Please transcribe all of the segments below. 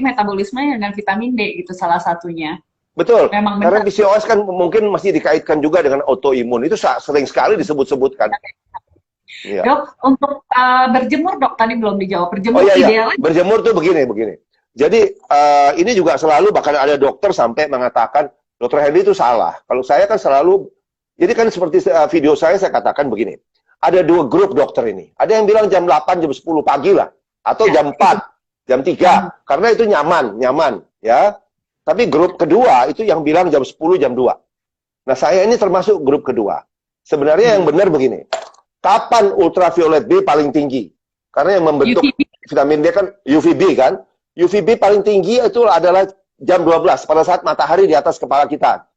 metabolisme dengan vitamin D itu salah satunya. Betul, Memang karena benar. PCOS kan mungkin masih dikaitkan juga dengan autoimun. Itu sering sekali disebut-sebutkan. Iya. Dok, untuk berjemur dok, tadi belum dijawab. Oh Berjemur iya, iya. idealnya Berjemur tuh begini. Jadi ini juga selalu bahkan ada dokter sampai mengatakan, Dokter Hendy itu salah. Kalau saya kan selalu, jadi kan seperti video saya katakan begini. Ada dua grup dokter ini. Ada yang bilang jam 8, jam 10 pagi lah. Atau jam 4, jam 3. Karena itu nyaman. Ya. Tapi grup kedua itu yang bilang jam 10, jam 2. Nah, saya ini termasuk grup kedua. Sebenarnya yang benar begini. Kapan ultraviolet B paling tinggi? Karena yang membentuk UVB. vitamin D kan UVB kan. UVB paling tinggi itu adalah jam 12 pada saat matahari di atas kepala kita.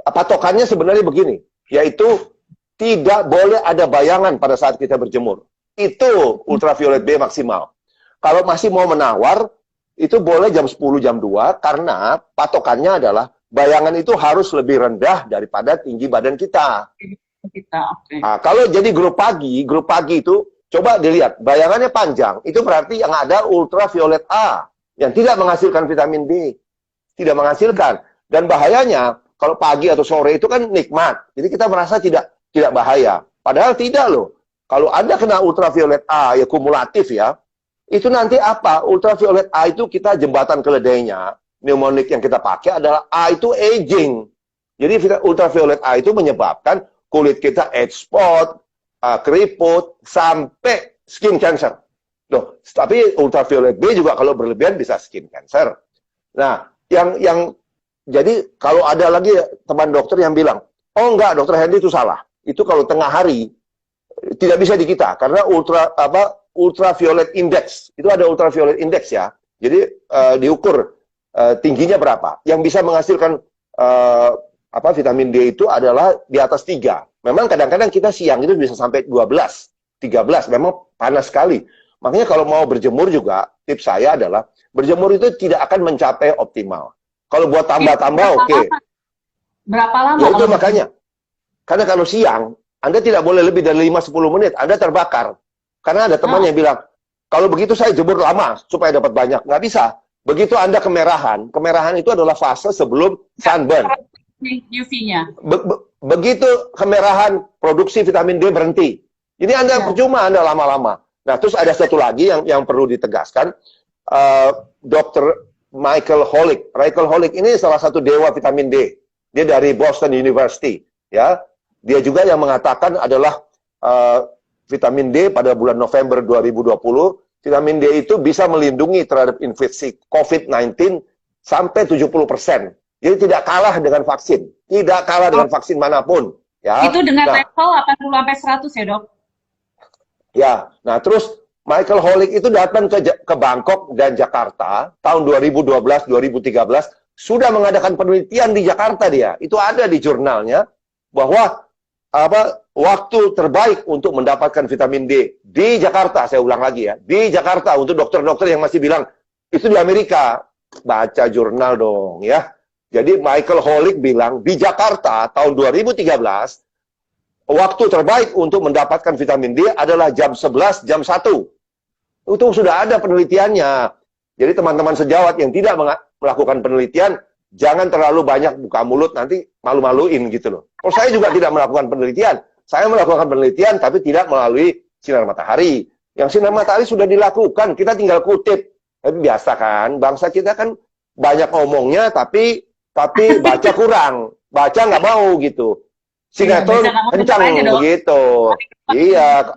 Patokannya sebenarnya begini, yaitu tidak boleh ada bayangan pada saat kita berjemur. Itu ultraviolet B maksimal. Kalau masih mau menawar, itu boleh jam 10, jam 2, karena patokannya adalah bayangan itu harus lebih rendah daripada tinggi badan kita. Nah, kalau jadi grup pagi itu, coba dilihat, bayangannya panjang, itu berarti yang ada ultraviolet A, yang tidak menghasilkan vitamin D. Tidak menghasilkan. Dan bahayanya, kalau pagi atau sore itu kan nikmat. Jadi kita merasa tidak bahaya. Padahal tidak loh. Kalau Anda kena ultraviolet A, ya kumulatif ya, itu nanti apa? Ultraviolet A itu kita jembatan keledainya, pneumonik yang kita pakai adalah A itu aging. Jadi ultraviolet A itu menyebabkan kulit kita age spot, keriput, sampai skin cancer. Loh, tapi ultraviolet B juga kalau berlebihan bisa skin cancer. Nah, jadi kalau ada lagi teman dokter yang bilang, oh enggak, Dokter Hendy itu salah. Itu kalau tengah hari tidak bisa di kita karena ultraviolet index. Itu ada ultraviolet index ya. Jadi diukur tingginya berapa. Yang bisa menghasilkan vitamin D itu adalah di atas 3. Memang kadang-kadang kita siang itu bisa sampai 12, 13. Memang panas sekali. Makanya kalau mau berjemur juga, tips saya adalah berjemur itu tidak akan mencapai optimal. Kalau buat tambah-tambah oke. Berapa lama? Ya itu makanya. Karena kalau siang, Anda tidak boleh lebih dari 5-10 menit. Anda terbakar. Karena ada teman yang bilang, kalau begitu saya jemur lama supaya dapat banyak. Nggak bisa. Begitu Anda kemerahan itu adalah fase sebelum sunburn. UV-nya. Begitu kemerahan, produksi vitamin D berhenti. Jadi Anda percuma Anda lama-lama. Nah, terus ada satu lagi yang perlu ditegaskan. Dr. Michael Holick. Michael Holick ini salah satu dewa vitamin D. Dia dari Boston University. Ya, dia juga yang mengatakan adalah vitamin D pada bulan November 2020, vitamin D itu bisa melindungi terhadap infeksi COVID-19 sampai 70%. Jadi tidak kalah dengan vaksin. Tidak kalah dengan vaksin manapun. Ya. Itu dengan level 80-100 ya dok? Ya, nah terus Michael Holick itu datang ke Bangkok dan Jakarta tahun 2012-2013 sudah mengadakan penelitian di Jakarta dia. Itu ada di jurnalnya bahwa waktu terbaik untuk mendapatkan vitamin D di Jakarta, saya ulang lagi ya, di Jakarta untuk dokter-dokter yang masih bilang itu di Amerika. Baca jurnal dong ya. Jadi Michael Holick bilang di Jakarta tahun 2013 waktu terbaik untuk mendapatkan vitamin D adalah jam 11, jam 1. Itu sudah ada penelitiannya. Jadi teman-teman sejawat yang tidak melakukan penelitian, jangan terlalu banyak buka mulut, nanti malu-maluin gitu loh. Oh, saya juga tidak melakukan penelitian. Saya melakukan penelitian, tapi tidak melalui sinar matahari. Yang sinar matahari sudah dilakukan, kita tinggal kutip. Tapi biasa kan, bangsa kita kan banyak ngomongnya, tapi baca kurang. Baca nggak mau gitu. Sinetron kencang begitu. Iya,